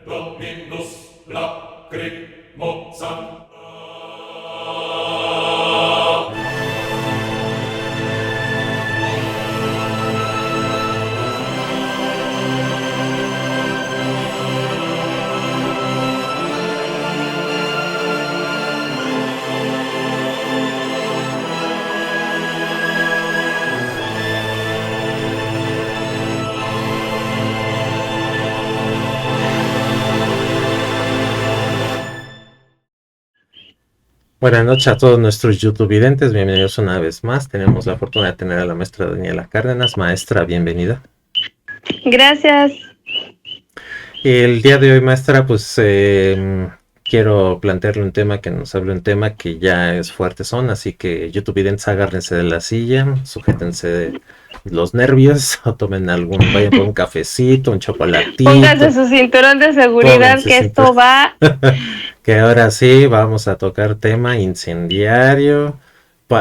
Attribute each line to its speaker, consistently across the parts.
Speaker 1: Dominus lacrimosam.
Speaker 2: Buenas noches a todos nuestros YouTube videntes, bienvenidos una vez más. Tenemos la fortuna de tener a la maestra Daniela Cárdenas. Maestra, bienvenida.
Speaker 3: Gracias.
Speaker 2: El día de hoy, maestra, pues quiero plantearle un tema que nos hable un tema que ya es fuerte son, así que YouTube videntes, agárrense de la silla, sujétense de los nervios o tomen vayan por un cafecito, un chocolatito.
Speaker 3: Pónganse su cinturón de seguridad, que esto va.
Speaker 2: Que ahora sí vamos a tocar tema incendiario.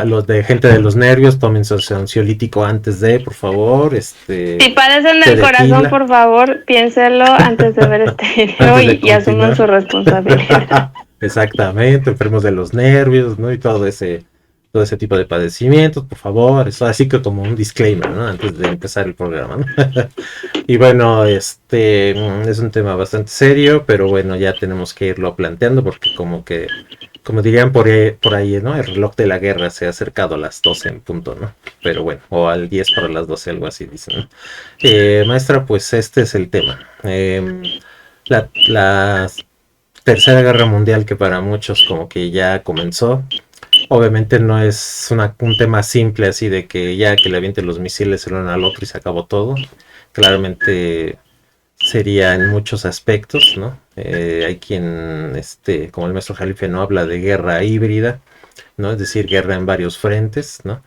Speaker 2: Los de gente de los nervios, tomen su ansiolítico antes de, por favor.
Speaker 3: Si padecen del corazón, por favor, piénselo antes de ver este video y asuman su responsabilidad.
Speaker 2: Exactamente, enfermos de los nervios, ¿no? Y todo ese tipo de padecimientos, por favor. Eso así que como un disclaimer, ¿no? Antes de empezar el programa, ¿no? Y bueno, es un tema bastante serio, pero bueno, ya tenemos que irlo planteando porque como dirían por ahí, ¿no? El reloj de la guerra se ha acercado a las 12 en punto, ¿no? Pero bueno, o al 10 para las 12, algo así dicen, ¿no? Maestra, pues este es el tema. La Tercera Guerra Mundial, que para muchos como que ya comenzó, obviamente no es un tema simple así de que ya que le avienten los misiles el uno al otro y se acabó todo. Claramente sería en muchos aspectos, ¿no? Hay quien, como el maestro Jalife, no habla de guerra híbrida, ¿no? Es decir, guerra en varios frentes, ¿no?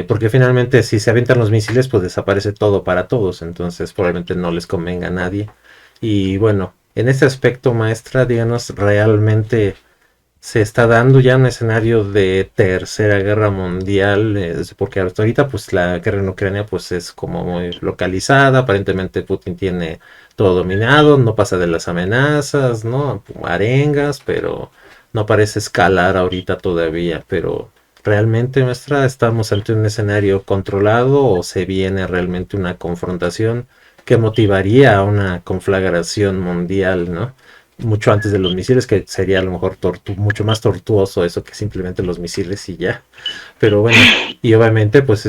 Speaker 2: Porque finalmente si se avientan los misiles, pues desaparece todo para todos, entonces probablemente no les convenga a nadie. Y bueno, en este aspecto, maestra, díganos, ¿realmente se está dando ya un escenario de tercera guerra mundial? Porque hasta ahorita pues la guerra en Ucrania pues es como muy localizada, aparentemente Putin tiene todo dominado, no pasa de las amenazas, ¿no? Arengas, pero no parece escalar ahorita todavía. Pero ¿realmente, maestra, estamos ante un escenario controlado o se viene realmente una confrontación que motivaría a una conflagración mundial, ¿no? Mucho antes de los misiles, que sería a lo mejor mucho más tortuoso eso que simplemente los misiles y ya. Pero bueno, y obviamente pues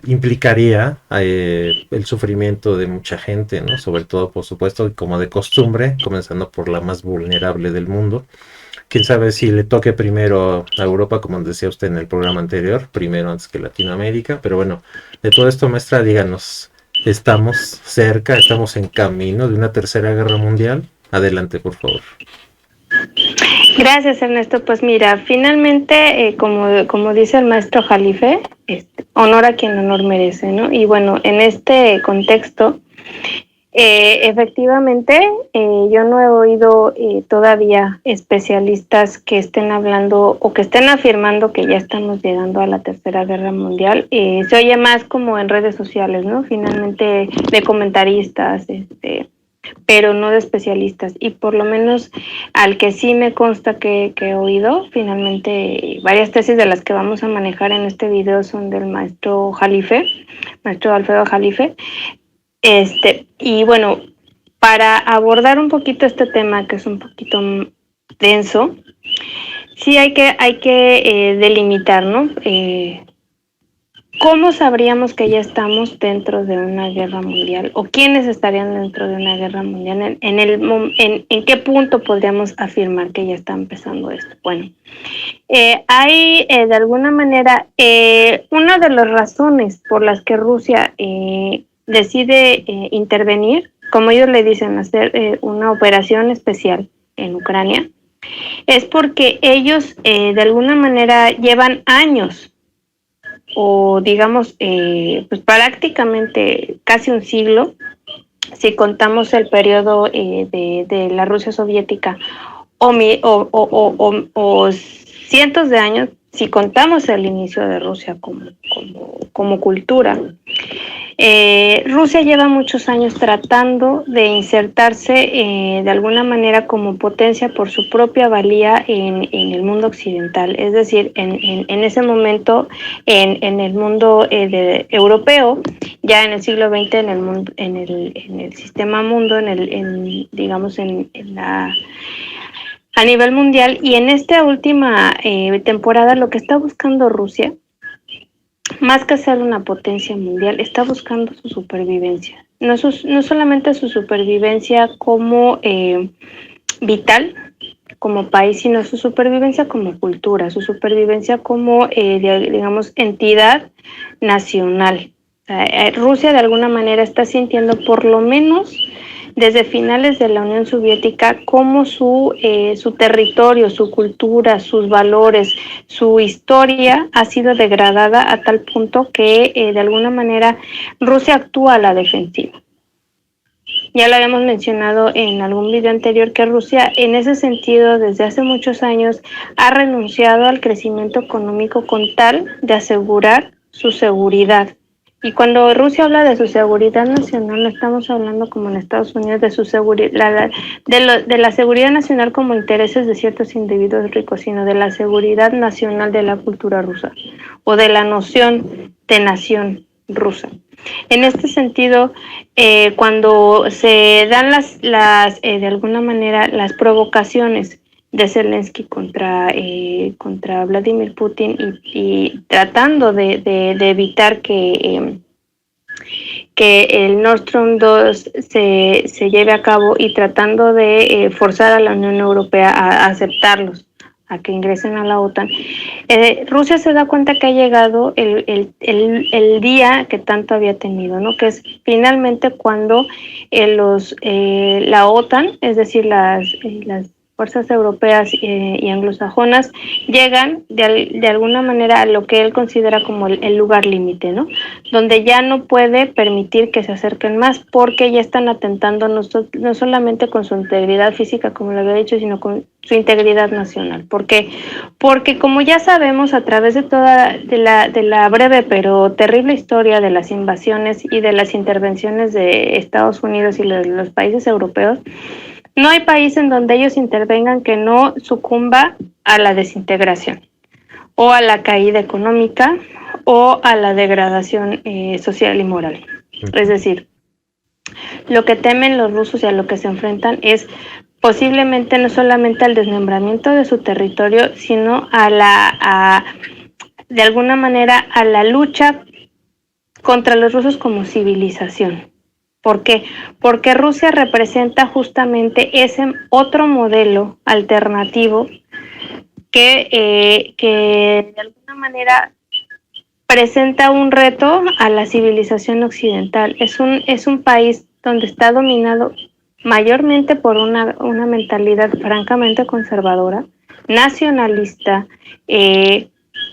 Speaker 2: implicaría el sufrimiento de mucha gente, ¿no? Sobre todo, por supuesto, como de costumbre, comenzando por la más vulnerable del mundo. Quién sabe si le toque primero a Europa, como decía usted en el programa anterior, primero antes que Latinoamérica. Pero bueno, de todo esto, maestra, díganos, ¿estamos cerca, estamos en camino de una tercera guerra mundial? Adelante, por favor.
Speaker 3: Gracias, Ernesto. Pues mira, finalmente, como dice el maestro Jalife, honor a quien honor merece, ¿no? Y bueno, en este contexto, efectivamente, yo no he oído todavía especialistas que estén hablando o que estén afirmando que ya estamos llegando a la tercera guerra mundial. Se oye más como en redes sociales, ¿no? Finalmente, de comentaristas, pero no de especialistas. Y por lo menos al que sí me consta que he oído, finalmente varias tesis de las que vamos a manejar en este video son del maestro Jalife, maestro Alfredo Jalife. Y bueno, para abordar un poquito este tema que es un poquito denso, sí hay que delimitar, ¿no? ¿Cómo sabríamos que ya estamos dentro de una guerra mundial? ¿O quiénes estarían dentro de una guerra mundial? ¿En qué punto podríamos afirmar que ya está empezando esto? Bueno, hay de alguna manera una de las razones por las que Rusia decide intervenir, como ellos le dicen, hacer una operación especial en Ucrania, es porque ellos de alguna manera llevan años o digamos pues prácticamente casi un siglo, si contamos el periodo de la Rusia soviética o cientos de años si contamos el inicio de Rusia como cultura. Rusia lleva muchos años tratando de insertarse de alguna manera como potencia por su propia valía en el mundo occidental, es decir, en ese momento en el mundo europeo, ya en el siglo XX, en el mundo, en el sistema mundo, digamos a nivel mundial, y en esta última temporada lo que está buscando Rusia, más que ser una potencia mundial, está buscando su supervivencia. No solamente su supervivencia como vital, como país, sino su supervivencia como cultura, su supervivencia como, digamos, entidad nacional. Rusia de alguna manera está sintiendo, por lo menos desde finales de la Unión Soviética, como su territorio, su cultura, sus valores, su historia ha sido degradada a tal punto que de alguna manera Rusia actúa a la defensiva. Ya lo habíamos mencionado en algún video anterior que Rusia en ese sentido desde hace muchos años ha renunciado al crecimiento económico con tal de asegurar su seguridad. Y cuando Rusia habla de su seguridad nacional, no estamos hablando como en Estados Unidos de su seguridad, de la seguridad nacional como intereses de ciertos individuos ricos, sino de la seguridad nacional de la cultura rusa o de la noción de nación rusa. En este sentido, cuando se dan de alguna manera las provocaciones de Zelensky contra Vladimir Putin y tratando de evitar que el Nord Stream 2 se lleve a cabo y tratando de forzar a la Unión Europea a aceptarlos, a que ingresen a la OTAN, Rusia se da cuenta que ha llegado el día que tanto había tenido, ¿no? Que es finalmente cuando la OTAN, es decir, las fuerzas europeas y anglosajonas, llegan de alguna manera a lo que él considera como el lugar límite, ¿no? Donde ya no puede permitir que se acerquen más porque ya están atentando no solamente con su integridad física, como lo había dicho, sino con su integridad nacional. ¿Por qué? Porque como ya sabemos a través de la breve pero terrible historia de las invasiones y de las intervenciones de Estados Unidos y de los países europeos, no hay país en donde ellos intervengan que no sucumba a la desintegración o a la caída económica o a la degradación social y moral. Es decir, lo que temen los rusos y a lo que se enfrentan es posiblemente no solamente al desmembramiento de su territorio, sino de alguna manera a la lucha contra los rusos como civilización. ¿Por qué? Porque Rusia representa justamente ese otro modelo alternativo que de alguna manera presenta un reto a la civilización occidental. Es un país donde está dominado mayormente por una mentalidad francamente conservadora, nacionalista,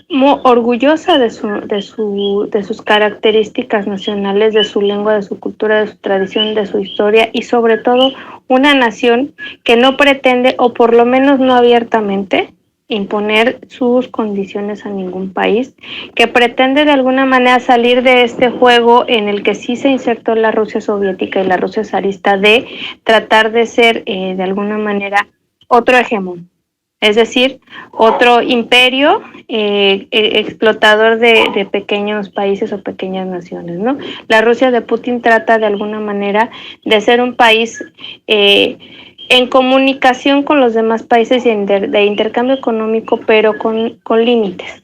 Speaker 3: muy orgullosa de sus características nacionales, de su lengua, de su cultura, de su tradición, de su historia y sobre todo una nación que no pretende, o por lo menos no abiertamente, imponer sus condiciones a ningún país, que pretende de alguna manera salir de este juego en el que sí se insertó la Rusia soviética y la Rusia zarista de tratar de ser de alguna manera otro hegemón. Es decir, otro imperio explotador de pequeños países o pequeñas naciones, ¿no? La Rusia de Putin trata de alguna manera de ser un país en comunicación con los demás países y de intercambio económico, pero con límites.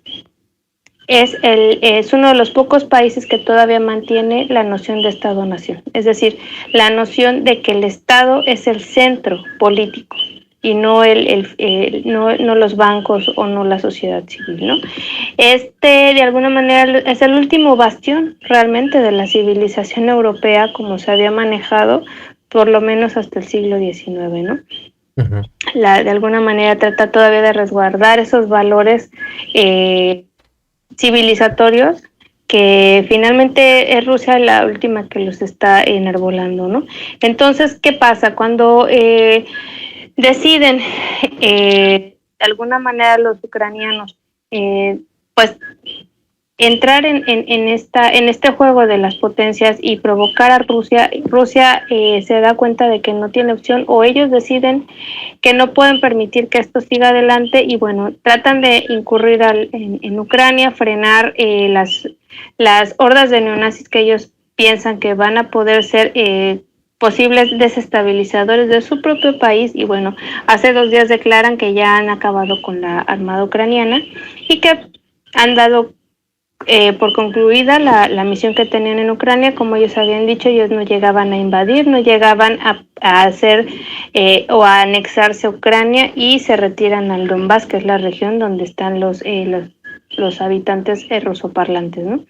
Speaker 3: Es uno de los pocos países que todavía mantiene la noción de Estado-nación, es decir, la noción de que el Estado es el centro político y no, no los bancos o no la sociedad civil, ¿no? De alguna manera, es el último bastión realmente de la civilización europea como se había manejado por lo menos hasta el siglo XIX, ¿no? Uh-huh. De alguna manera trata todavía de resguardar esos valores civilizatorios que finalmente es Rusia la última que los está enarbolando, ¿no? Entonces, ¿qué pasa? Cuando deciden de alguna manera los ucranianos pues entrar en este juego de las potencias y provocar a Rusia, Rusia se da cuenta de que no tiene opción, o ellos deciden que no pueden permitir que esto siga adelante y bueno, tratan de incurrir en Ucrania, frenar las hordas de neonazis que ellos piensan que van a poder ser posibles desestabilizadores de su propio país. Y bueno, hace 2 días declaran que ya han acabado con la armada ucraniana y que han dado por concluida la misión que tenían en Ucrania. Como ellos habían dicho, ellos no llegaban a invadir, no llegaban a hacer o a anexarse a Ucrania, y se retiran al Donbass, que es la región donde están los habitantes rusoparlantes, ¿no?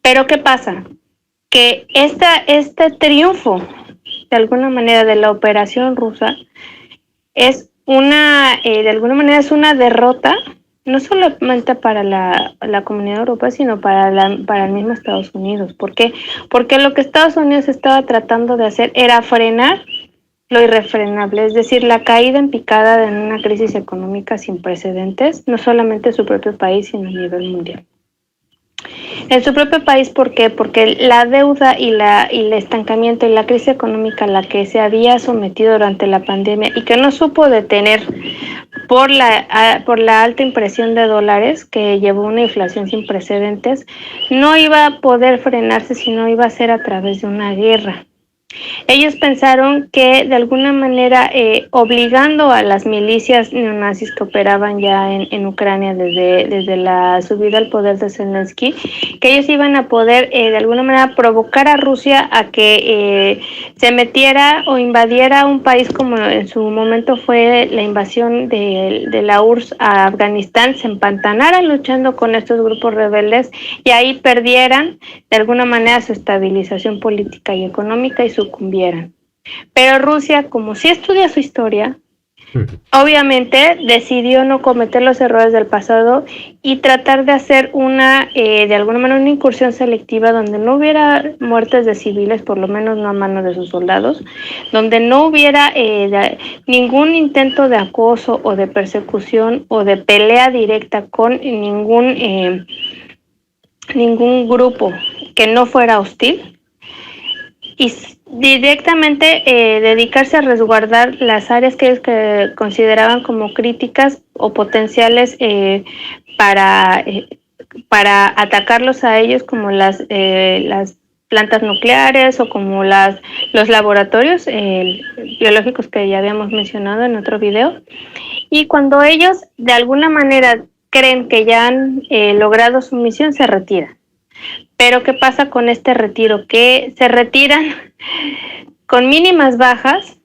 Speaker 3: Pero ¿qué pasa? Que este triunfo, de alguna manera, de la operación rusa es de alguna manera es una derrota, no solamente para la comunidad europea, sino para el mismo Estados Unidos. ¿Por qué? Porque lo que Estados Unidos estaba tratando de hacer era frenar lo irrefrenable, es decir, la caída en picada en una crisis económica sin precedentes, no solamente en su propio país, sino a nivel mundial. En su propio país, ¿por qué? Porque la deuda y el estancamiento y la crisis económica a la que se había sometido durante la pandemia y que no supo detener por la alta impresión de dólares, que llevó una inflación sin precedentes, no iba a poder frenarse, sino iba a ser a través de una guerra. Ellos pensaron que de alguna manera obligando a las milicias neonazis que operaban ya en Ucrania desde la subida al poder de Zelensky, que ellos iban a poder de alguna manera provocar a Rusia a que se metiera o invadiera un país, como en su momento fue la invasión de la URSS a Afganistán, se empantanaran luchando con estos grupos rebeldes y ahí perdieran de alguna manera su estabilización política y económica y sucumbieran. Pero Rusia, como sí estudia su historia, obviamente decidió no cometer los errores del pasado y tratar de hacer de alguna manera, una incursión selectiva donde no hubiera muertes de civiles, por lo menos no a manos de sus soldados, donde no hubiera ningún intento de acoso o de persecución o de pelea directa con ningún grupo que no fuera hostil, y directamente dedicarse a resguardar las áreas que ellos consideraban como críticas o potenciales para atacarlos a ellos, como las plantas nucleares o como los laboratorios biológicos que ya habíamos mencionado en otro video. Y cuando ellos de alguna manera creen que ya han logrado su misión, se retiran. Pero ¿qué pasa con este retiro? Que se retiran con mínimas bajas,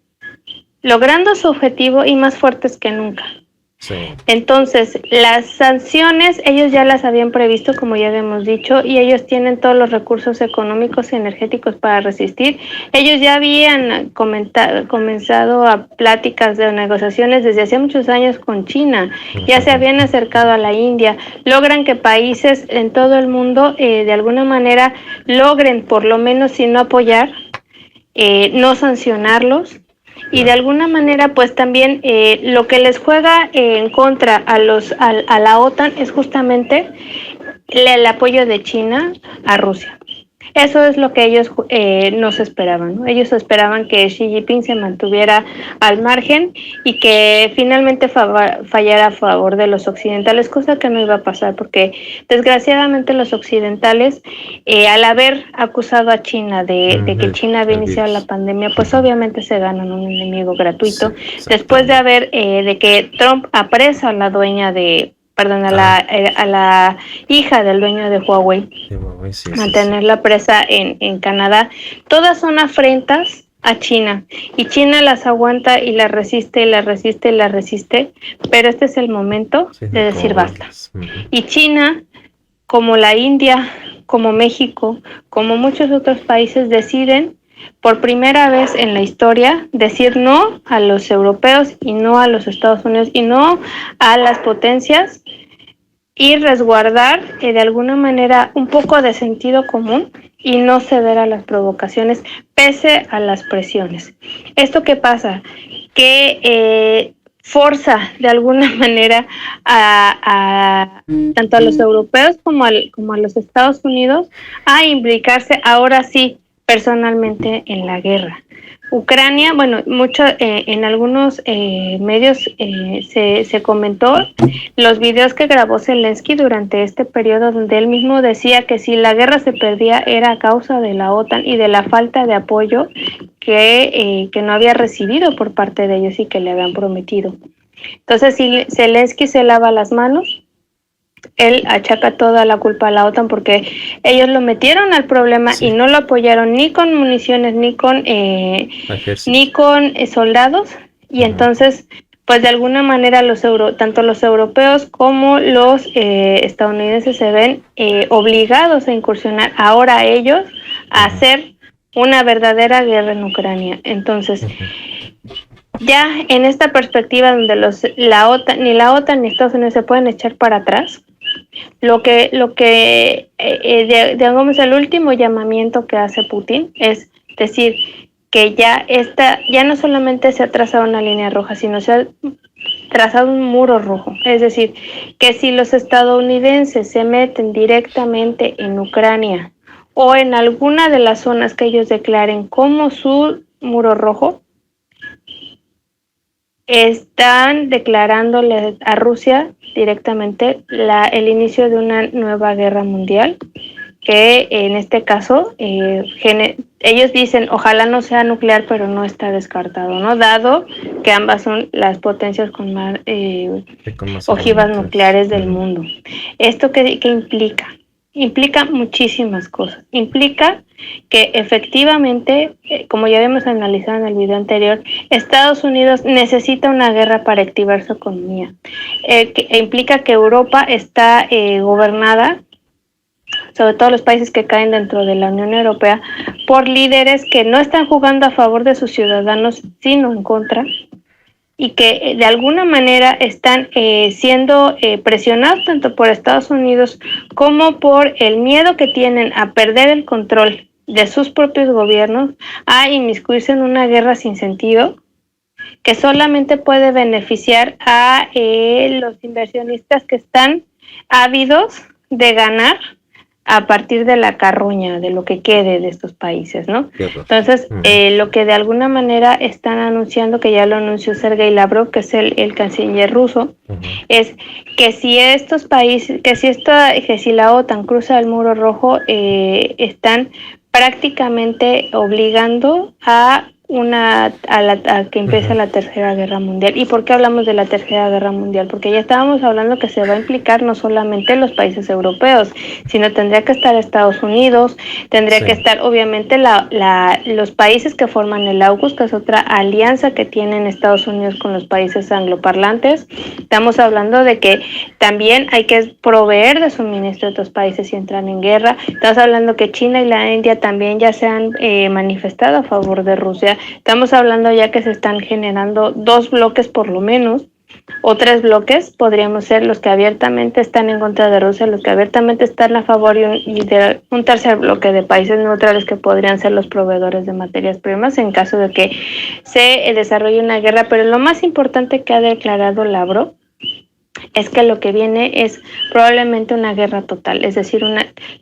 Speaker 3: logrando su objetivo y más fuertes que nunca.
Speaker 2: Sí.
Speaker 3: Entonces, las sanciones ellos ya las habían previsto, como ya habíamos dicho, y ellos tienen todos los recursos económicos y energéticos para resistir. Ellos ya habían comenzado a pláticas de negociaciones desde hace muchos años con China, ya se habían acercado a la India, logran que países en todo el mundo de alguna manera logren, por lo menos si no apoyar, no sancionarlos. Y de alguna manera, pues también lo que les juega en contra a la OTAN es justamente el apoyo de China a Rusia. Eso es lo que ellos no se esperaban, ¿no? Ellos esperaban que Xi Jinping se mantuviera al margen y que finalmente fallara a favor de los occidentales, cosa que no iba a pasar porque desgraciadamente los occidentales, al haber acusado a China de que China había iniciado la pandemia, pues obviamente se ganan un enemigo gratuito. Sí, después de haber, de que Trump apresa a la dueña a la hija del dueño de Huawei, mantenerla presa en Canadá. Todas son afrentas a China y China las aguanta y las resiste y las resiste y las resiste, pero este es el momento de decir basta. Y China, como la India, como México, como muchos otros países, deciden por primera vez en la historia decir no a los europeos y no a los Estados Unidos y no a las potencias, y resguardar de alguna manera un poco de sentido común y no ceder a las provocaciones pese a las presiones. ¿Esto qué pasa? Que forza de alguna manera tanto a los europeos como a los Estados Unidos a implicarse ahora sí personalmente en la guerra. Ucrania, bueno, mucho en algunos medios se comentó los videos que grabó Zelensky durante este periodo, donde él mismo decía que si la guerra se perdía era a causa de la OTAN y de la falta de apoyo que no había recibido por parte de ellos y que le habían prometido. Entonces, si Zelensky se lava las manos, él achaca toda la culpa a la OTAN porque ellos lo metieron al problema y no lo apoyaron ni con municiones ni con soldados, y entonces pues de alguna manera tanto los europeos como los estadounidenses se ven obligados a incursionar ahora ellos a hacer una verdadera guerra en Ucrania. Entonces ya en esta perspectiva donde ni la OTAN ni Estados Unidos se pueden echar para atrás, digamos, el último llamamiento que hace Putin es decir que ya no solamente se ha trazado una línea roja, sino se ha trazado un muro rojo. Es decir, que si los estadounidenses se meten directamente en Ucrania o en alguna de las zonas que ellos declaren como su muro rojo, están declarándole a Rusia directamente el inicio de una nueva guerra mundial, que en este caso ellos dicen ojalá no sea nuclear, pero no está descartado, ¿no? Dado que ambas son las potencias con más ojivas nucleares del mundo. ¿Esto qué implica? Implica muchísimas cosas. Implica que efectivamente, como ya habíamos analizado en el video anterior, Estados Unidos necesita una guerra para activar su economía. Implica que Europa está gobernada, sobre todo los países que caen dentro de la Unión Europea, por líderes que no están jugando a favor de sus ciudadanos, sino en contra, y que de alguna manera están siendo presionados tanto por Estados Unidos como por el miedo que tienen a perder el control de sus propios gobiernos, a inmiscuirse en una guerra sin sentido, que solamente puede beneficiar a los inversionistas que están ávidos de ganar a partir de la carroña, de lo que quede de estos países, ¿no? Entonces, lo que de alguna manera están anunciando, que ya lo anunció Sergei Lavrov, que es el canciller ruso, es que si estos países, que si la OTAN cruza el muro rojo, están prácticamente obligando a que empiece la Tercera Guerra Mundial. ¿Y por qué hablamos de la Tercera Guerra Mundial? Porque ya estábamos hablando que se va a implicar no solamente los países europeos, sino tendría que estar Estados Unidos, tendría que estar obviamente los países que forman el AUKUS, que es otra alianza que tienen Estados Unidos con los países angloparlantes. Estamos hablando de que también hay que proveer de suministro a otros países si entran en guerra. Estamos hablando que China y la India también ya se han manifestado a favor de Rusia. Estamos hablando ya que se están generando 2 bloques por lo menos, o 3 bloques, podríamos ser los que abiertamente están en contra de Rusia, los que abiertamente están a favor, y de un tercer bloque de países neutrales que podrían ser los proveedores de materias primas en caso de que se desarrolle una guerra. Pero lo más importante que ha declarado Lavrov es que lo que viene es probablemente una guerra total, es decir,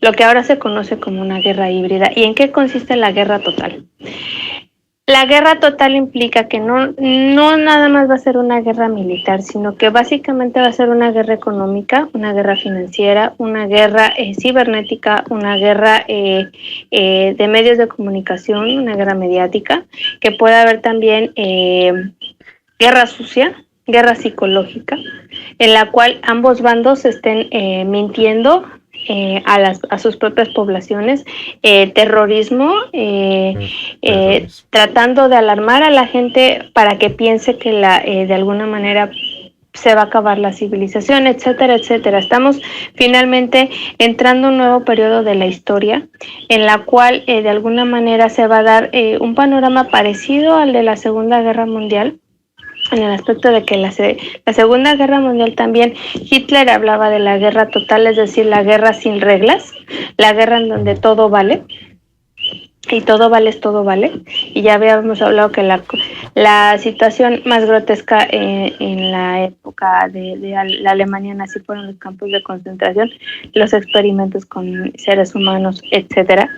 Speaker 3: lo que ahora se conoce como una guerra híbrida. ¿Y en qué consiste la guerra total? La guerra total implica que no nada más va a ser una guerra militar, sino que básicamente va a ser una guerra económica, una guerra financiera, una guerra cibernética, una guerra de medios de comunicación, una guerra mediática, que puede haber también guerra sucia, guerra psicológica, en la cual ambos bandos estén mintiendo a sus propias poblaciones, terrorismo, tratando de alarmar a la gente para que piense que de alguna manera se va a acabar la civilización, etcétera, etcétera. Estamos finalmente entrando a un nuevo periodo de la historia en la cual de alguna manera se va a dar un panorama parecido al de la Segunda Guerra Mundial, en el aspecto de que la Segunda Guerra Mundial también Hitler hablaba de la guerra total, es decir, la guerra sin reglas, la guerra en donde todo vale. y todo vale es todo vale. Y ya habíamos hablado que la situación más grotesca en la época de la Alemania nazi fueron los campos de concentración, los experimentos con seres humanos, etcétera.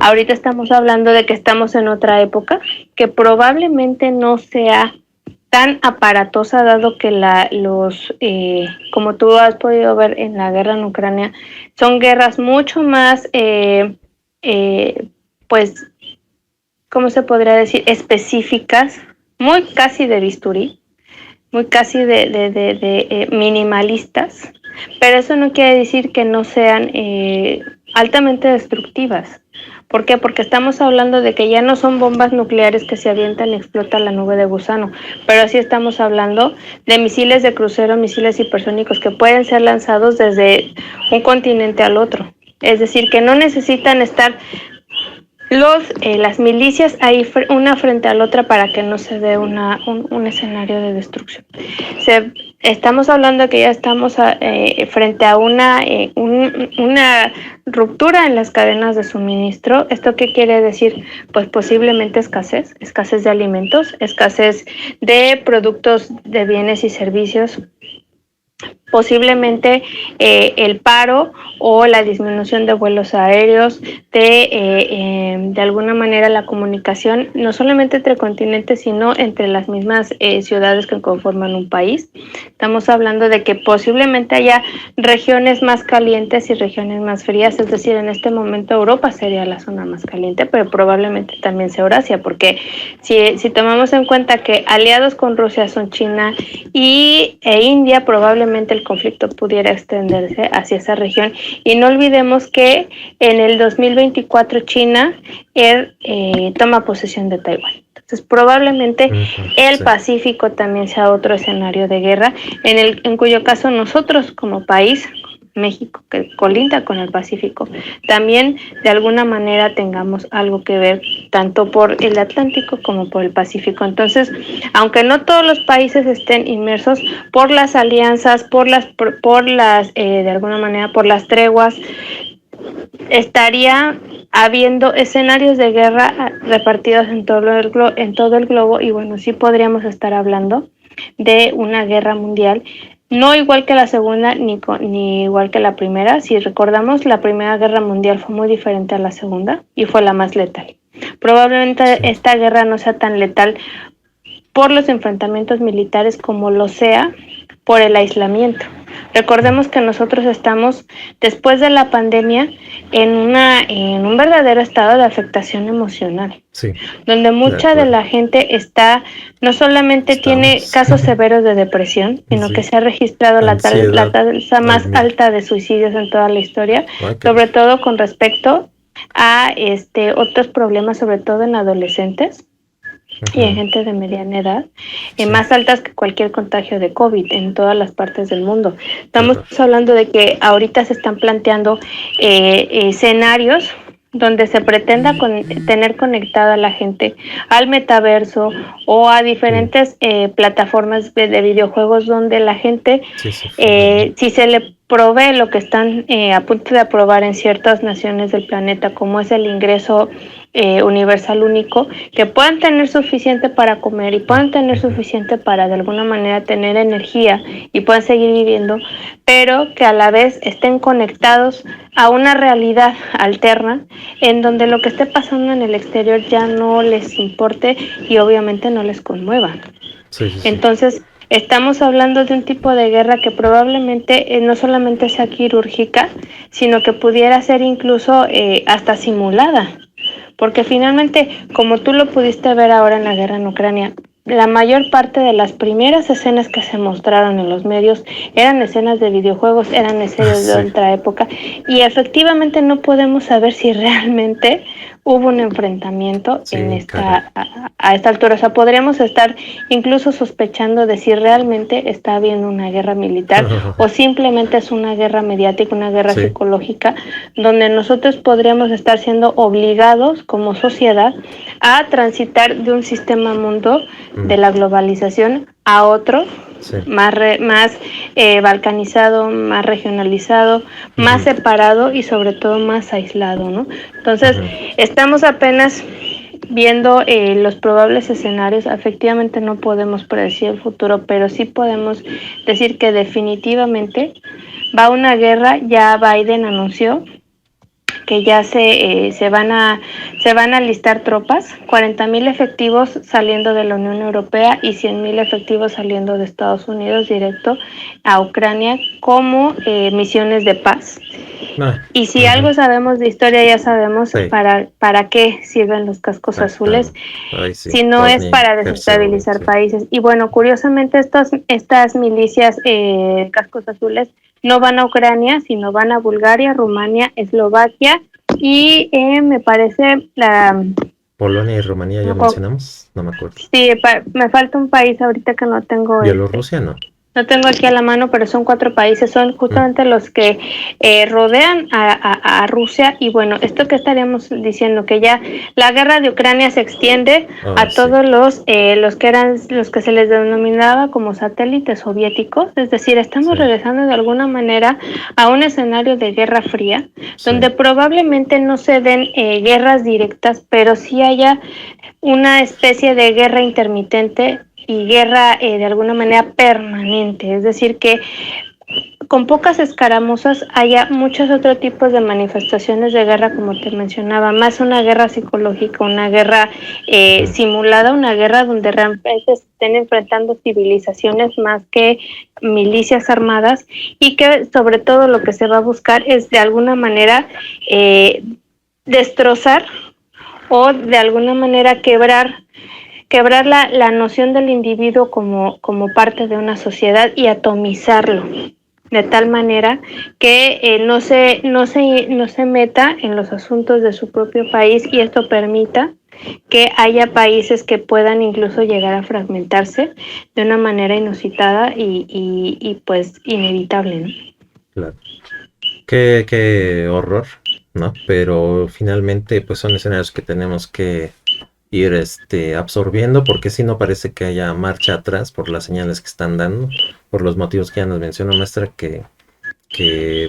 Speaker 3: Ahorita estamos hablando de que estamos en otra época que probablemente no sea tan aparatosa, dado que como tú has podido ver en la guerra en Ucrania, son guerras mucho más pues, ¿cómo se podría decir? Específicas, muy casi de bisturí, muy casi de minimalistas, pero eso no quiere decir que no sean altamente destructivas. ¿Por qué? Porque estamos hablando de que ya no son bombas nucleares que se avientan y explotan la nube de gusano, pero sí estamos hablando de misiles de crucero, misiles hipersónicos que pueden ser lanzados desde un continente al otro. Es decir, que no necesitan estar las milicias ahí una frente a la otra para que no se dé un escenario de destrucción. Estamos hablando de que ya estamos frente a una ruptura en las cadenas de suministro. ¿Esto qué quiere decir? Pues posiblemente escasez de alimentos, escasez de productos de bienes y servicios, posiblemente el paro o la disminución de vuelos aéreos, de alguna manera la comunicación, no solamente entre continentes, sino entre las mismas ciudades que conforman un país. Estamos hablando de que posiblemente haya regiones más calientes y regiones más frías, es decir, en este momento Europa sería la zona más caliente, pero probablemente también sea Eurasia, porque si tomamos en cuenta que aliados con Rusia son China e India, probablemente el conflicto pudiera extenderse hacia esa región. Y no olvidemos que en el 2024 China toma posesión de Taiwán. Entonces probablemente el Pacífico también sea otro escenario de guerra, en cuyo caso nosotros como país, México, que colinda con el Pacífico, también de alguna manera tengamos algo que ver tanto por el Atlántico como por el Pacífico. Entonces, aunque no todos los países estén inmersos por las alianzas, por las de alguna manera por las treguas, estaría habiendo escenarios de guerra repartidos en todo el globo, y bueno, sí podríamos estar hablando de una guerra mundial, no igual que la segunda ni igual que la primera. Si recordamos, la primera guerra mundial fue muy diferente a la segunda y fue la más letal. Probablemente esta guerra no sea tan letal por los enfrentamientos militares como lo sea por el aislamiento. Recordemos que nosotros estamos, después de la pandemia, en un verdadero estado de afectación emocional, donde mucha de la gente no solamente tiene casos severos de depresión, sino que se ha registrado la tasa más alta de suicidios en toda la historia, sobre todo con respecto a otros problemas, sobre todo en adolescentes y en gente de mediana edad, más altas que cualquier contagio de COVID en todas las partes del mundo. Estamos hablando de que ahorita se están planteando escenarios donde se pretenda tener conectada a la gente al metaverso o a diferentes plataformas de videojuegos, donde la gente, si se le provee lo que están a punto de aprobar en ciertas naciones del planeta, como es el ingreso universal único, que puedan tener suficiente para comer y puedan tener suficiente para de alguna manera tener energía y puedan seguir viviendo, pero que a la vez estén conectados a una realidad alterna en donde lo que esté pasando en el exterior ya no les importe y obviamente no les conmueva. Entonces estamos hablando de un tipo de guerra que probablemente no solamente sea quirúrgica, sino que pudiera ser incluso hasta simulada. Porque finalmente, como tú lo pudiste ver ahora en la guerra en Ucrania, la mayor parte de las primeras escenas que se mostraron en los medios eran escenas de videojuegos, eran escenas de otra época, y efectivamente no podemos saber si realmente hubo un enfrentamiento a esta altura. O sea, podríamos estar incluso sospechando de si realmente está habiendo una guerra militar o simplemente es una guerra mediática, una guerra psicológica, donde nosotros podríamos estar siendo obligados como sociedad a transitar de un sistema mundo de la globalización a otro,
Speaker 2: Sí.
Speaker 3: más balcanizado, más regionalizado, más separado y sobre todo más aislado, ¿no? Entonces, estamos apenas viendo los probables escenarios. Efectivamente no podemos predecir el futuro, pero sí podemos decir que definitivamente va una guerra. Ya Biden anunció que ya se van a alistar tropas, 40,000 efectivos saliendo de la Unión Europea y 100,000 efectivos saliendo de Estados Unidos directo a Ucrania como misiones de paz. Y si algo sabemos de historia, ya sabemos para qué sirven los cascos azules, si no es para desestabilizar países. Y bueno, curiosamente estas milicias cascos azules no van a Ucrania, sino van a Bulgaria, Rumania, Eslovaquia y me parece la...
Speaker 2: Polonia y Rumanía ya mencionamos, no me acuerdo.
Speaker 3: Sí, me falta un país ahorita que no tengo.
Speaker 2: Bielorrusia no.
Speaker 3: No tengo aquí a la mano, pero son 4 países, son justamente los que rodean a Rusia. Y bueno, esto que estaríamos diciendo, que ya la guerra de Ucrania se extiende a todos los que se les denominaba como satélites soviéticos. Es decir, estamos regresando de alguna manera a un escenario de guerra fría, donde probablemente no se den guerras directas, pero sí haya una especie de guerra intermitente y guerra de alguna manera permanente, es decir, que con pocas escaramuzas haya muchos otros tipos de manifestaciones de guerra, como te mencionaba, más una guerra psicológica, una guerra simulada, una guerra donde realmente se estén enfrentando civilizaciones más que milicias armadas, y que sobre todo lo que se va a buscar es de alguna manera destrozar o de alguna manera quebrar la noción del individuo como parte de una sociedad y atomizarlo de tal manera que no se meta en los asuntos de su propio país, y esto permita que haya países que puedan incluso llegar a fragmentarse de una manera inusitada y pues inevitable, ¿no?
Speaker 2: Claro. Qué horror, ¿no? Pero finalmente pues son escenarios que tenemos que ir absorbiendo, porque si no parece que haya marcha atrás por las señales que están dando, por los motivos que ya nos mencionó maestra, que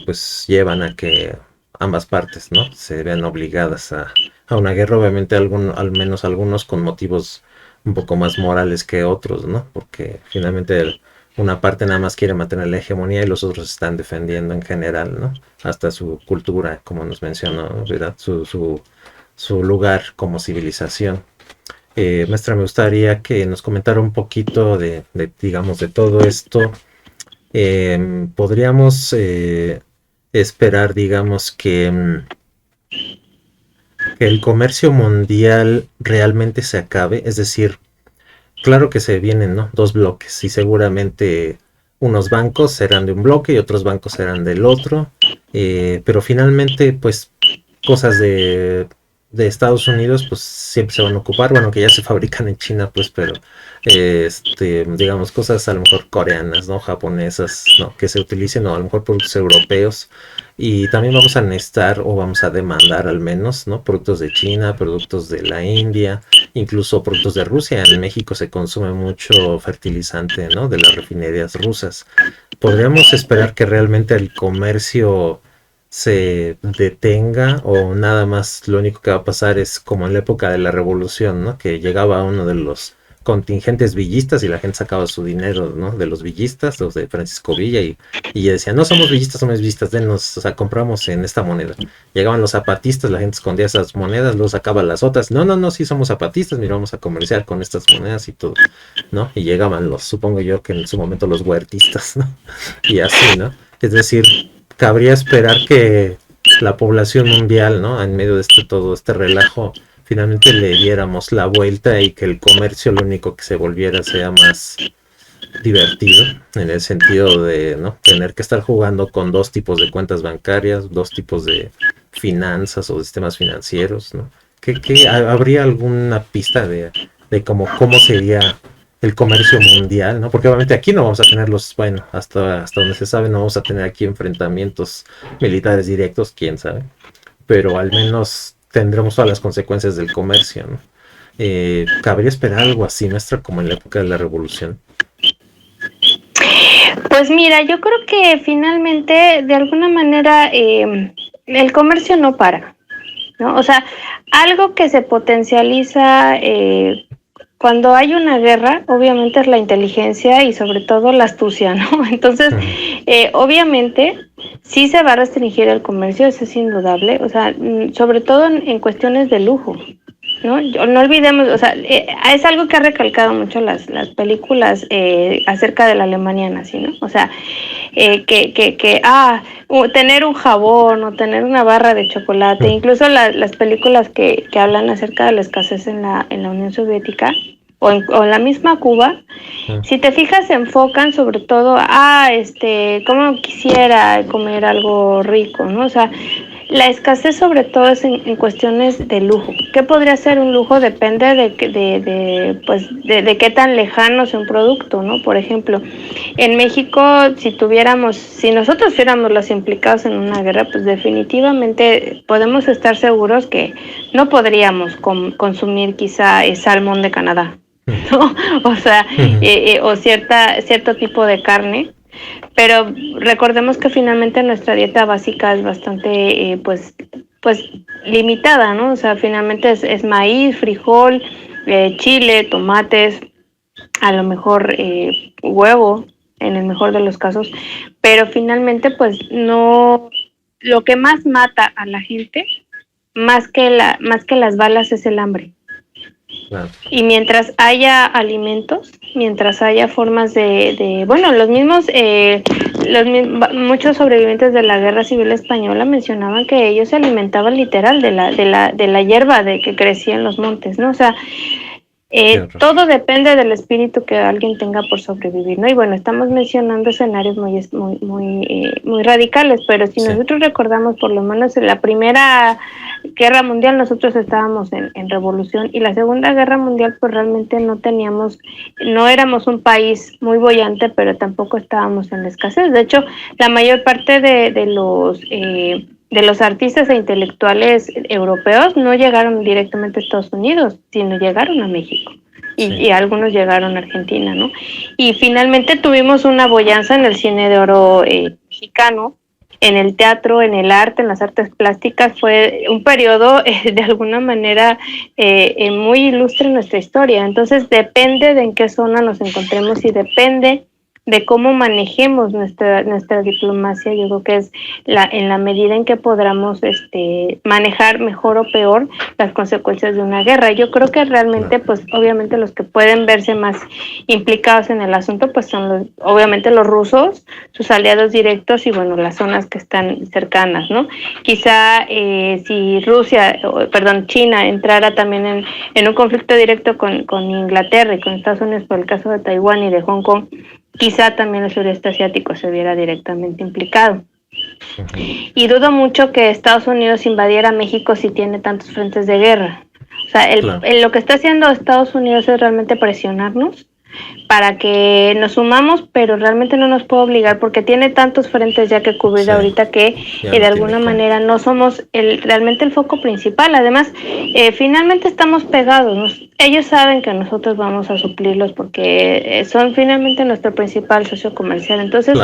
Speaker 2: pues llevan a que ambas partes, ¿no?, se vean obligadas a una guerra. Obviamente al menos algunos con motivos un poco más morales que otros, ¿no? Porque finalmente una parte nada más quiere mantener la hegemonía y los otros están defendiendo en general, ¿no? Hasta su cultura, como nos mencionó, ¿verdad? Su lugar como civilización. Maestra, me gustaría que nos comentara un poquito digamos, de todo esto. Podríamos esperar, digamos, que el comercio mundial realmente se acabe. Es decir, claro que se vienen, ¿no?, 2 bloques, y seguramente unos bancos serán de un bloque y otros bancos serán del otro, pero finalmente, pues, cosas de Estados Unidos, pues siempre se van a ocupar, bueno, que ya se fabrican en China, pues, pero digamos, cosas a lo mejor coreanas, ¿no?, japonesas, ¿no?, que se utilicen, o a lo mejor productos europeos. Y también vamos a necesitar, o vamos a demandar al menos, ¿no?, productos de China, productos de la India, incluso productos de Rusia. En México se consume mucho fertilizante, ¿no?, de las refinerías rusas. ¿Podríamos esperar que realmente el comercio se detenga, o nada más lo único que va a pasar es como en la época de la revolución, ¿no?, que llegaba uno de los contingentes villistas y la gente sacaba su dinero, ¿no?, de los villistas, los de Francisco Villa, y decían, no somos villistas, somos villistas, denos, o sea, compramos en esta moneda. Llegaban los zapatistas, la gente escondía esas monedas, luego sacaba las otras, no, sí somos zapatistas, mira, vamos a comerciar con estas monedas y todo, ¿no? Y llegaban supongo yo que en su momento los huertistas, ¿no? Y así, ¿no? Es decir, cabría esperar que la población mundial, ¿no?, en medio de todo este relajo, finalmente le diéramos la vuelta y que el comercio lo único que se volviera sea más divertido, en el sentido de no tener que estar jugando con 2 tipos de cuentas bancarias, 2 tipos de finanzas o sistemas financieros, ¿no? ¿Habría alguna pista de cómo sería el comercio mundial, ¿no? Porque obviamente aquí no vamos a tener bueno, hasta donde se sabe, no vamos a tener aquí enfrentamientos militares directos, quién sabe, pero al menos tendremos todas las consecuencias del comercio, ¿no? ¿Cabría esperar algo así, maestra, como en la época de la revolución?
Speaker 3: Pues mira, yo creo que finalmente, de alguna manera, el comercio no para, ¿no? O sea, algo que se potencializa cuando hay una guerra, obviamente es la inteligencia y sobre todo la astucia, ¿no? Entonces, obviamente, sí se va a restringir el comercio, eso es indudable, o sea, sobre todo en cuestiones de lujo, ¿no? No olvidemos, o sea, es algo que ha recalcado mucho las películas acerca de la Alemania nazi, ¿no? O sea, tener un jabón o tener una barra de chocolate, incluso las películas que hablan acerca de la escasez en la Unión Soviética o en la misma Cuba, si te fijas, se enfocan sobre todo a, cómo quisiera comer algo rico, ¿no? O sea, la escasez sobre todo es en cuestiones de lujo. ¿Qué podría ser un lujo? Depende de qué tan lejano sea un producto, ¿no? Por ejemplo, en México, si nosotros fuéramos los implicados en una guerra, pues definitivamente podemos estar seguros que no podríamos consumir quizá el salmón de Canadá, ¿no? O sea, o cierto tipo de carne, pero recordemos que finalmente nuestra dieta básica es bastante, pues limitada, ¿no? O sea, finalmente es maíz, frijol, chile, tomates, a lo mejor huevo, en el mejor de los casos, pero finalmente, pues no, lo que más mata a la gente, más que las balas, es el hambre.
Speaker 2: Claro.
Speaker 3: Y mientras haya alimentos, mientras haya formas bueno, muchos sobrevivientes de la Guerra Civil Española mencionaban que ellos se alimentaban literal de la hierba que crecía en los montes, ¿no? O sea, todo depende del espíritu que alguien tenga por sobrevivir, ¿no? Y bueno, estamos mencionando escenarios muy radicales, pero si nosotros recordamos, por lo menos en la Primera Guerra Mundial nosotros estábamos en revolución, y la Segunda Guerra Mundial pues realmente no éramos un país muy boyante, pero tampoco estábamos en la escasez. De hecho, la mayor parte de los artistas e intelectuales europeos no llegaron directamente a Estados Unidos, sino llegaron a México. Y algunos llegaron a Argentina, ¿no? Y finalmente tuvimos una boyanza en el cine de oro mexicano, en el teatro, en el arte, en las artes plásticas. Fue un periodo de alguna manera muy ilustre en nuestra historia. Entonces depende de en qué zona nos encontremos y depende de cómo manejemos nuestra diplomacia. Yo creo que es en la medida en que podamos manejar mejor o peor las consecuencias de una guerra. Yo creo que realmente, pues obviamente los que pueden verse más implicados en el asunto, pues son obviamente los rusos, sus aliados directos y bueno, las zonas que están cercanas, ¿no? Quizá si China entrara también en un conflicto directo con Inglaterra y con Estados Unidos por el caso de Taiwán y de Hong Kong, quizá también el sureste asiático se viera directamente implicado. Y dudo mucho que Estados Unidos invadiera México si tiene tantos frentes de guerra. O sea, lo que está haciendo Estados Unidos es realmente presionarnos para que nos sumamos, pero realmente no nos puede obligar porque tiene tantos frentes ya que cubrir ahorita que de alguna manera no somos realmente el foco principal. Además, finalmente estamos pegados. Ellos saben que nosotros vamos a suplirlos porque son finalmente nuestro principal socio comercial. Entonces,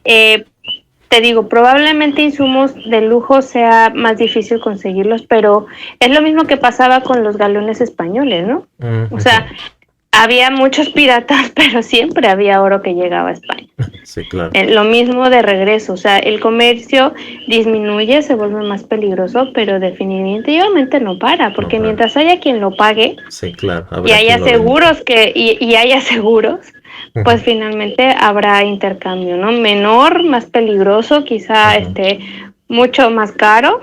Speaker 3: te digo, probablemente insumos de lujo sea más difícil conseguirlos, pero es lo mismo que pasaba con los galeones españoles, ¿no? O sea, había muchos piratas, pero siempre había oro que llegaba a España.
Speaker 2: Sí, claro.
Speaker 3: Lo mismo de regreso, o sea, el comercio disminuye, se vuelve más peligroso, pero definitivamente no para, porque mientras haya quien lo pague,
Speaker 2: sí, claro,
Speaker 3: y haya seguros haya seguros, pues finalmente habrá intercambio, ¿no? Menor, más peligroso, quizá mucho más caro,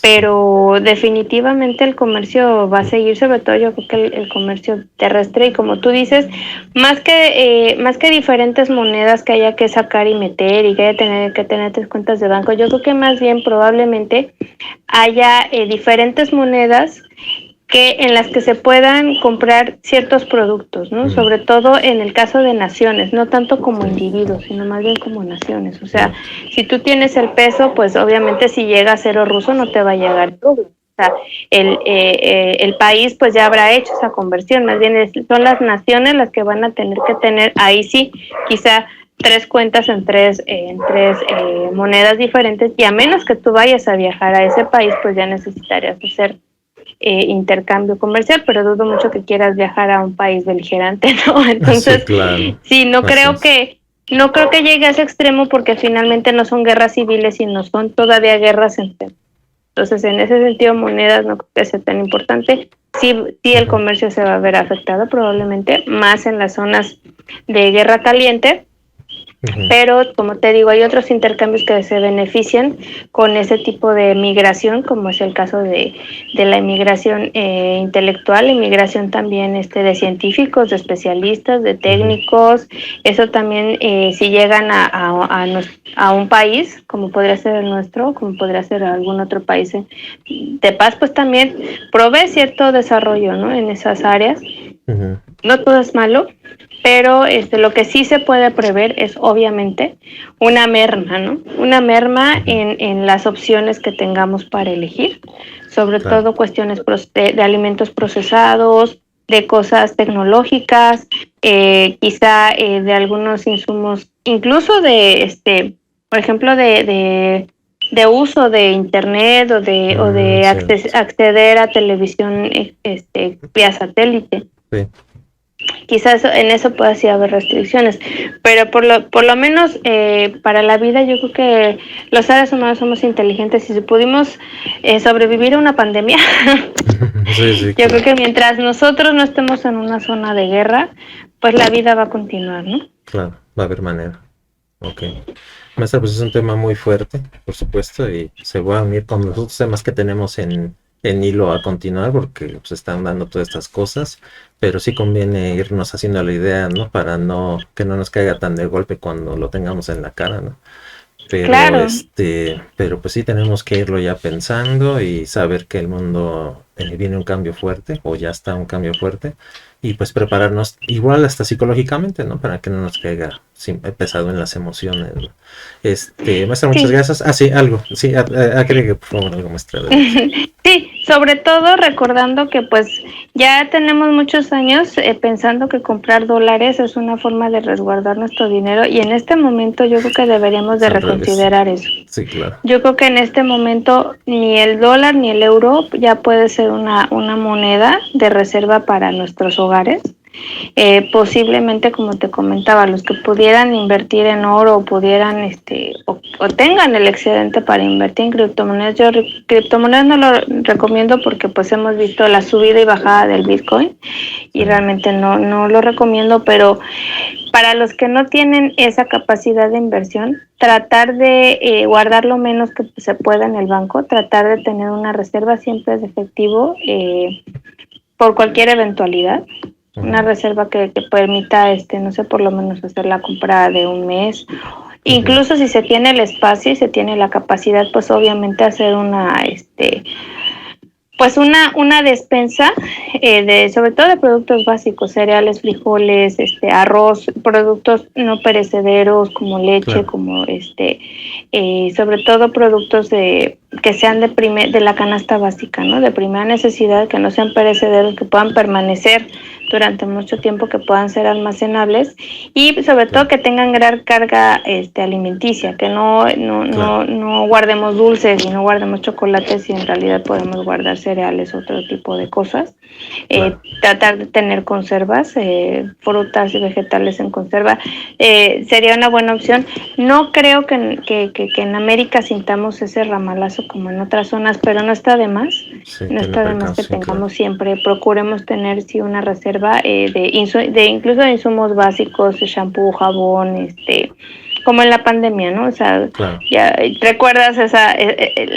Speaker 3: pero definitivamente el comercio va a seguir, sobre todo yo creo que el comercio terrestre, y como tú dices, más que diferentes monedas que haya que sacar y meter y que haya que tener 3 cuentas de banco, yo creo que más bien probablemente haya diferentes monedas en las que se puedan comprar ciertos productos, ¿no? Sobre todo en el caso de naciones, no tanto como individuos, sino más bien como naciones. O sea, si tú tienes el peso, pues obviamente si llega a ser ruso no te va a llegar el rublo. O sea, el país pues ya habrá hecho esa conversión, más bien son las naciones las que van a tener que tener, ahí sí, quizá tres cuentas en tres monedas diferentes, y a menos que tú vayas a viajar a ese país, pues ya necesitarías hacer intercambio comercial, pero dudo mucho que quieras viajar a un país beligerante, ¿no?
Speaker 2: Sí,
Speaker 3: Entonces,
Speaker 2: claro.
Speaker 3: sí,
Speaker 2: Así es.
Speaker 3: no creo que llegue a ese extremo, porque finalmente no son guerras civiles, sino son todavía guerras entre. Entonces, en ese sentido, monedas no creo que sea tan importante. Sí, sí, el
Speaker 2: Ujú,
Speaker 3: comercio se va a ver afectado probablemente, más en las zonas de guerra caliente,
Speaker 2: ujú,
Speaker 3: pero como te digo, hay otros intercambios que se benefician con ese tipo de migración, como es el caso de la inmigración intelectual, inmigración también de científicos, de especialistas, de
Speaker 2: ujú,
Speaker 3: técnicos. Eso también, si llegan a un país, como podría ser el nuestro, como podría ser algún otro país de paz, pues también provee cierto desarrollo, ¿no?, en esas áreas.
Speaker 2: ujú,
Speaker 3: No todo es malo, pero lo que sí se puede prever es obviamente una merma, ¿no? Una merma
Speaker 2: ujú.
Speaker 3: en las opciones que tengamos para elegir, sobre
Speaker 2: Claro.
Speaker 3: todo cuestiones de alimentos procesados, de cosas tecnológicas, quizá de algunos insumos, incluso por ejemplo, de uso de internet, o de
Speaker 2: Cierto.
Speaker 3: acceder a televisión vía satélite.
Speaker 2: Sí.
Speaker 3: Quizás en eso pueda sí haber restricciones, pero por lo menos para la vida yo creo que los seres humanos somos inteligentes, y si pudimos sobrevivir a una pandemia,
Speaker 2: Sí, sí,
Speaker 3: yo creo
Speaker 2: claro.
Speaker 3: que mientras nosotros no estemos en una zona de guerra, pues la vida va a continuar, ¿no?
Speaker 2: Claro, va a haber manera. Ok. Maestra, pues es un tema muy fuerte, por supuesto, y se va a unir con los otros temas que tenemos en hilo a continuar, porque se están dando todas estas cosas, pero sí conviene irnos haciendo la idea, ¿no? Para no que no nos caiga tan de golpe cuando lo tengamos en la cara, ¿no? Pero
Speaker 3: Claro.
Speaker 2: pero pues sí tenemos que irlo ya pensando y saber que el mundo viene un cambio fuerte o ya está un cambio fuerte y pues prepararnos igual hasta psicológicamente, ¿no? Para que no nos caiga pesado en las emociones, ¿no? Maestra, muchas
Speaker 3: Sí.
Speaker 2: gracias. Ah, sí, algo. Sí, agregue por favor algo, maestra, adelante.
Speaker 3: Sí, sobre todo recordando que pues ya tenemos muchos años pensando que comprar dólares es una forma de resguardar nuestro dinero, y en este momento yo creo que deberíamos
Speaker 2: Es
Speaker 3: de
Speaker 2: al revés.
Speaker 3: reconsiderar eso.
Speaker 2: Sí, claro.
Speaker 3: Yo creo que en este momento ni el dólar ni el euro ya puede ser una moneda de reserva para nuestros hogares. Posiblemente, como te comentaba, los que pudieran invertir en oro, o pudieran o tengan el excedente para invertir en criptomonedas. Yo criptomonedas no lo recomiendo, porque pues hemos visto la subida y bajada del Bitcoin, y
Speaker 2: Sí,
Speaker 3: realmente no lo recomiendo, pero para los que no tienen esa capacidad de inversión, tratar de guardar lo menos que se pueda en el banco, tratar de tener una reserva siempre de efectivo, por cualquier eventualidad, una
Speaker 2: ujú,
Speaker 3: reserva que permita, no sé, por lo menos hacer la compra de un mes.
Speaker 2: ujú,
Speaker 3: Incluso si se tiene el espacio y se tiene la capacidad, pues obviamente hacer pues una despensa, sobre todo de productos básicos, cereales, frijoles, arroz, productos no perecederos como leche,
Speaker 2: claro.
Speaker 3: como sobre todo productos que sean de la canasta básica, ¿no? De primera necesidad, que no sean perecederos, que puedan permanecer durante mucho tiempo, que puedan ser almacenables, y sobre todo
Speaker 2: Claro.
Speaker 3: que tengan gran carga alimenticia, que
Speaker 2: Claro.
Speaker 3: no guardemos dulces y no guardemos chocolates, y en realidad podemos guardar cereales, otro tipo de cosas.
Speaker 2: Claro.
Speaker 3: Tratar de tener conservas, frutas y vegetales en conserva, sería una buena opción. No creo que en América sintamos ese ramalazo como en otras zonas, pero no está de más.
Speaker 2: Sí,
Speaker 3: No
Speaker 2: tener
Speaker 3: está de más que
Speaker 2: precaución, claro.
Speaker 3: tengamos siempre, procuremos tener sí una reserva incluso de insumos básicos, shampoo, jabón, como en la pandemia, ¿no? O sea,
Speaker 2: Claro.
Speaker 3: ya recuerdas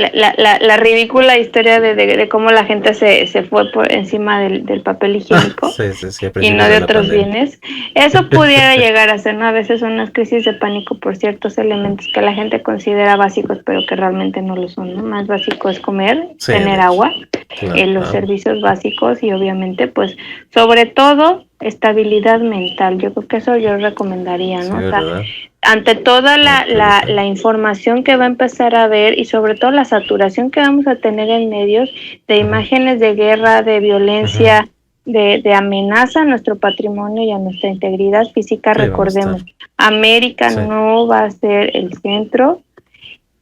Speaker 3: la ridícula historia de cómo la gente se fue por encima del papel higiénico
Speaker 2: Sí, sí, sí, a
Speaker 3: y no
Speaker 2: principios
Speaker 3: de
Speaker 2: de la
Speaker 3: otros
Speaker 2: pandemia.
Speaker 3: bienes. Eso pudiera llegar a ser, ¿no? A veces unas crisis de pánico por ciertos elementos que la gente considera básicos, pero que realmente no lo son, ¿no? Más básico es comer,
Speaker 2: Sí, de
Speaker 3: tener
Speaker 2: hecho.
Speaker 3: agua,
Speaker 2: Claro,
Speaker 3: los
Speaker 2: agua.
Speaker 3: servicios básicos, y obviamente, pues, sobre todo, estabilidad mental. Yo creo que eso yo recomendaría,
Speaker 2: Sí,
Speaker 3: ¿no? O sea,
Speaker 2: ¿verdad?
Speaker 3: ante toda
Speaker 2: Muy
Speaker 3: la
Speaker 2: preocupante.
Speaker 3: información que va a empezar a ver y sobre todo la saturación que vamos a tener en medios de
Speaker 2: Ujú,
Speaker 3: imágenes de guerra, de
Speaker 2: ujú.
Speaker 3: violencia, de amenaza a nuestro patrimonio y a nuestra integridad física,
Speaker 2: Sí, vamos a estar.
Speaker 3: recordemos, América
Speaker 2: Sí,
Speaker 3: no va a ser el centro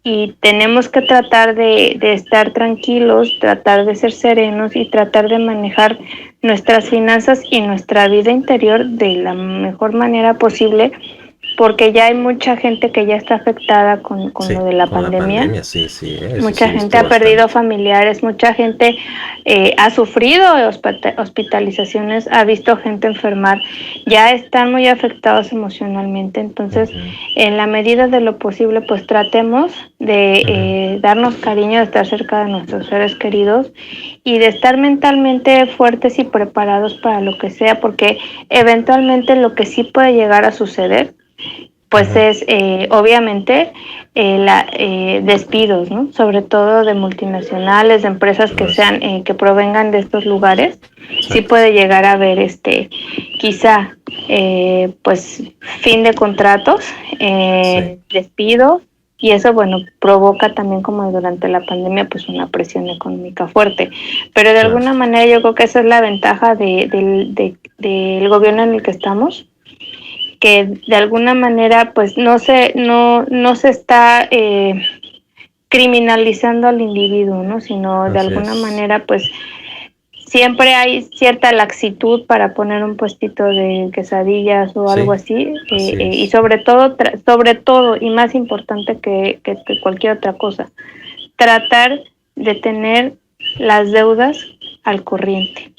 Speaker 3: y tenemos que tratar de estar tranquilos, tratar de ser serenos y tratar de manejar nuestras finanzas y nuestra vida interior de la mejor manera posible, porque ya hay mucha gente que ya está afectada con lo
Speaker 2: sí,
Speaker 3: de la
Speaker 2: con la
Speaker 3: pandemia.
Speaker 2: pandemia, sí, sí, eso sí
Speaker 3: Mucha
Speaker 2: he
Speaker 3: gente
Speaker 2: visto
Speaker 3: ha perdido
Speaker 2: bastante.
Speaker 3: familiares, mucha gente ha sufrido hospitalizaciones, ha visto gente enfermar, ya están muy afectados emocionalmente. Entonces,
Speaker 2: Ujú,
Speaker 3: en la medida de lo posible, pues tratemos de
Speaker 2: ujú.
Speaker 3: darnos cariño, de estar cerca de nuestros seres queridos y de estar mentalmente fuertes y preparados para lo que sea, porque eventualmente lo que sí puede llegar a suceder pues
Speaker 2: Ujú,
Speaker 3: es obviamente despidos, ¿no? Sobre todo de multinacionales, de empresas que
Speaker 2: pues,
Speaker 3: sean que provengan de estos lugares, sí
Speaker 2: exacto.
Speaker 3: puede llegar a haber quizá pues fin de contratos,
Speaker 2: Sí,
Speaker 3: despidos y eso bueno provoca también como durante la pandemia pues una presión económica fuerte, pero de
Speaker 2: claro.
Speaker 3: alguna manera yo creo que esa es la ventaja del gobierno en el que estamos, que de alguna manera pues no se está criminalizando al individuo, ¿no? Sino de
Speaker 2: Así
Speaker 3: alguna
Speaker 2: es.
Speaker 3: manera pues siempre hay cierta laxitud para poner un puestito de quesadillas o algo
Speaker 2: Sí,
Speaker 3: así,
Speaker 2: así
Speaker 3: y
Speaker 2: es.
Speaker 3: sobre todo y más importante que cualquier otra cosa, tratar de tener las deudas al corriente.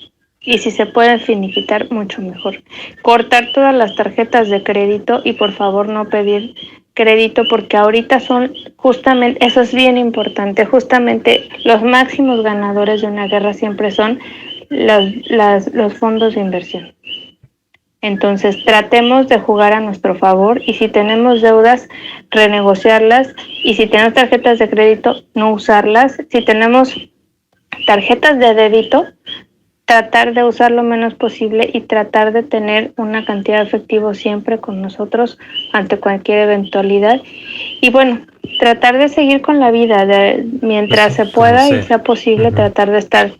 Speaker 3: Y si se pueden finiquitar, mucho mejor. Cortar todas las tarjetas de crédito y por favor no pedir crédito porque ahorita son justamente, eso es bien importante, justamente los máximos ganadores de una guerra siempre son los fondos de inversión. Entonces tratemos de jugar a nuestro favor y si tenemos deudas, renegociarlas y si tenemos tarjetas de crédito, no usarlas. Si tenemos tarjetas de débito, tratar de usar lo menos posible y tratar de tener una cantidad de efectivo siempre con nosotros ante cualquier eventualidad. Y bueno, tratar de seguir con la vida
Speaker 2: Pues
Speaker 3: mientras
Speaker 2: sí,
Speaker 3: se
Speaker 2: como
Speaker 3: pueda y
Speaker 2: sé.
Speaker 3: sea posible,
Speaker 2: Ujú,
Speaker 3: tratar de estar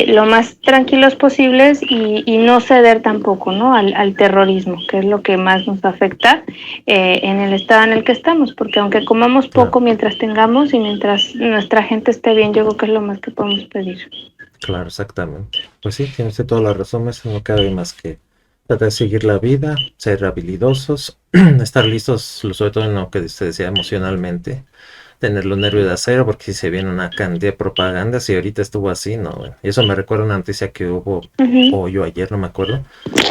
Speaker 3: lo más tranquilos posibles y no ceder tampoco, ¿no? Al terrorismo, que es lo que más nos afecta en el estado en el que estamos, porque aunque comamos
Speaker 2: claro,
Speaker 3: poco mientras tengamos y mientras nuestra gente esté bien, yo creo que es lo más que podemos pedir.
Speaker 2: claro, exactamente. Pues sí, tienes toda la razón, eso no cabe más que tratar de seguir la vida, ser habilidosos, estar listos, sobre todo en lo que se decía emocionalmente, tener los nervios de acero, porque si se viene una cantidad de propaganda, si ahorita estuvo así, no, bueno. Y eso me recuerda una noticia que hubo,
Speaker 3: Uh -huh.
Speaker 2: o yo ayer, no me acuerdo,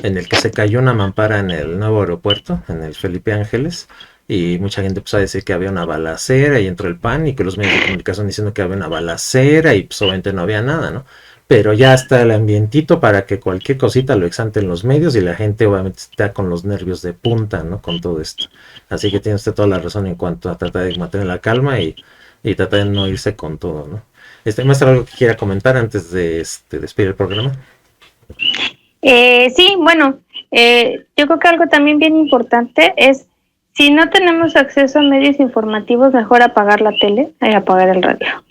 Speaker 2: en el que se cayó una mampara en el nuevo aeropuerto, en el Felipe Ángeles, y mucha gente empezó a decir que había una balacera y entró el pánico y los medios de comunicación diciendo que había una balacera y pues obviamente no había nada, ¿no? Pero ya está el ambientito para que cualquier cosita lo exanten los medios y la gente obviamente está con los nervios de punta, ¿no? Con todo esto. Así que tiene usted toda la razón en cuanto a tratar de mantener la calma y tratar de no irse con todo, ¿no? ¿Maestro, algo que quiera comentar antes de despedir el programa?
Speaker 3: Sí, bueno, yo creo que algo también bien importante es, si no tenemos acceso a medios informativos, mejor apagar la tele y apagar el radio.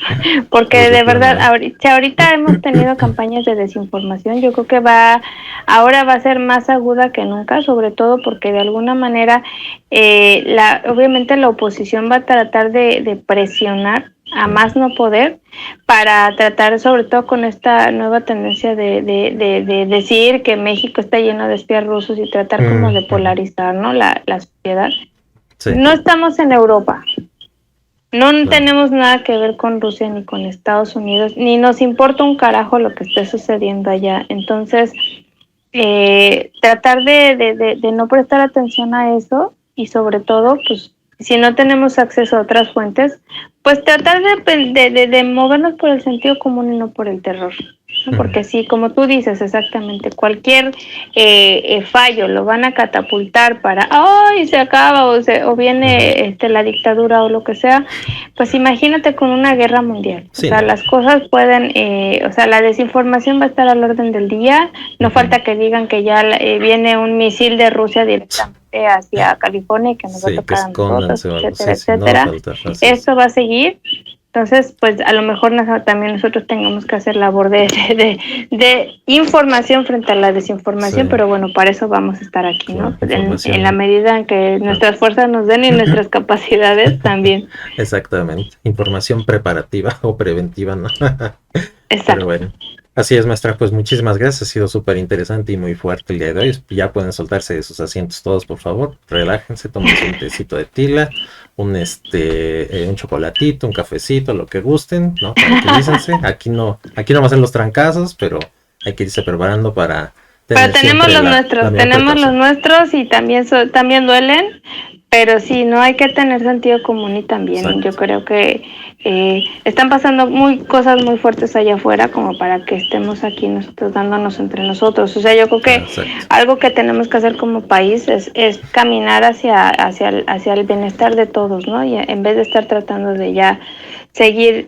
Speaker 3: Porque
Speaker 2: Pues de
Speaker 3: de
Speaker 2: plano,
Speaker 3: verdad,
Speaker 2: ¿eh?
Speaker 3: ahorita hemos tenido campañas de desinformación, yo creo que ahora va a ser más aguda que nunca, sobre todo porque de alguna manera, obviamente la oposición va a tratar de presionar a más no poder para tratar, sobre todo con esta nueva tendencia de decir que México está lleno de espías rusos y tratar como de polarizar, ¿no? La sociedad.
Speaker 2: Sí,
Speaker 3: No estamos en Europa, no
Speaker 2: claro.
Speaker 3: tenemos nada que ver con Rusia ni con Estados Unidos, ni nos importa un carajo lo que esté sucediendo allá. Entonces, tratar de no prestar atención a eso y sobre todo, pues, si no tenemos acceso a otras fuentes, pues tratar de movernos por el sentido común y no por el terror. ¿no? Porque sí, como tú dices, exactamente, cualquier fallo lo van a catapultar para, ¡ay! Se acaba o viene la dictadura o lo que sea, pues imagínate con una guerra mundial.
Speaker 2: Sí,
Speaker 3: o sea,
Speaker 2: no.
Speaker 3: las cosas pueden, o sea, la desinformación va a estar al orden del día, no falta que digan que ya viene un misil de Rusia directamente hacia California y que nos va a
Speaker 2: Sí, que
Speaker 3: tocar a nosotros,
Speaker 2: escóndanse o algo,
Speaker 3: etcétera,
Speaker 2: sí, sí, no va a
Speaker 3: etcétera.
Speaker 2: faltar, así es.
Speaker 3: Esto va a seguir. Entonces, pues a lo mejor también nosotros tengamos que hacer labor de información frente a la
Speaker 2: Sí,
Speaker 3: desinformación, pero bueno, para eso vamos a estar aquí, ¿no?
Speaker 2: claro,
Speaker 3: Pues en la
Speaker 2: información,
Speaker 3: medida en que
Speaker 2: claro.
Speaker 3: nuestras fuerzas nos den y nuestras capacidades también.
Speaker 2: Exactamente, información preparativa o preventiva, ¿no? Pero
Speaker 3: Exacto.
Speaker 2: bueno, así es, maestra, pues muchísimas gracias, ha sido súper interesante y muy fuerte el día de hoy. Ya pueden soltarse de sus asientos todos, por favor, relájense, tómense un tecito de tila, un chocolatito, un cafecito, lo que gusten, ¿no? Tranquilícense, aquí no va a ser los trancazos, pero hay que irse preparando para
Speaker 3: Pero
Speaker 2: tener siempre la mejor
Speaker 3: tenemos los
Speaker 2: precaución.
Speaker 3: nuestros y también también duelen, pero sí, no hay que tener sentido común y también yo
Speaker 2: Exacto,
Speaker 3: creo que están pasando cosas muy fuertes allá afuera como para que estemos aquí nosotros dándonos entre nosotros. O sea, yo creo que
Speaker 2: exacto.
Speaker 3: algo que tenemos que hacer como país es caminar hacia el bienestar de todos, ¿no? Y en vez de estar tratando de ya seguir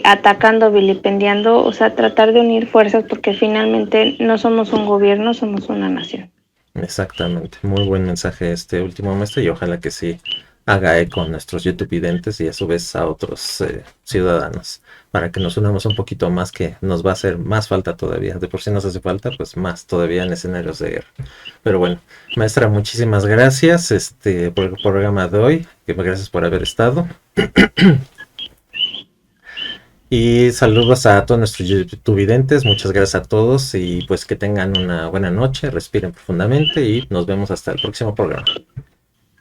Speaker 3: atacando, vilipendiando, o sea, tratar de unir fuerzas porque finalmente no somos un gobierno, somos una nación.
Speaker 2: Exactamente, muy buen mensaje este último maestro y ojalá que sí haga eco a nuestros YouTube videntes y a su vez a otros ciudadanos para que nos unamos un poquito más, que nos va a hacer más falta todavía. De por sí nos hace falta, pues más todavía en escenarios de guerra. Pero bueno, maestra, muchísimas gracias por el programa de hoy, que gracias por haber estado. Y saludos a todos nuestros youtubidentes, muchas gracias a todos y pues que tengan una buena noche, respiren profundamente y nos vemos hasta el próximo programa.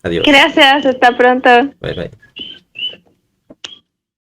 Speaker 2: Adiós.
Speaker 3: Gracias, hasta pronto.
Speaker 2: Bye bye.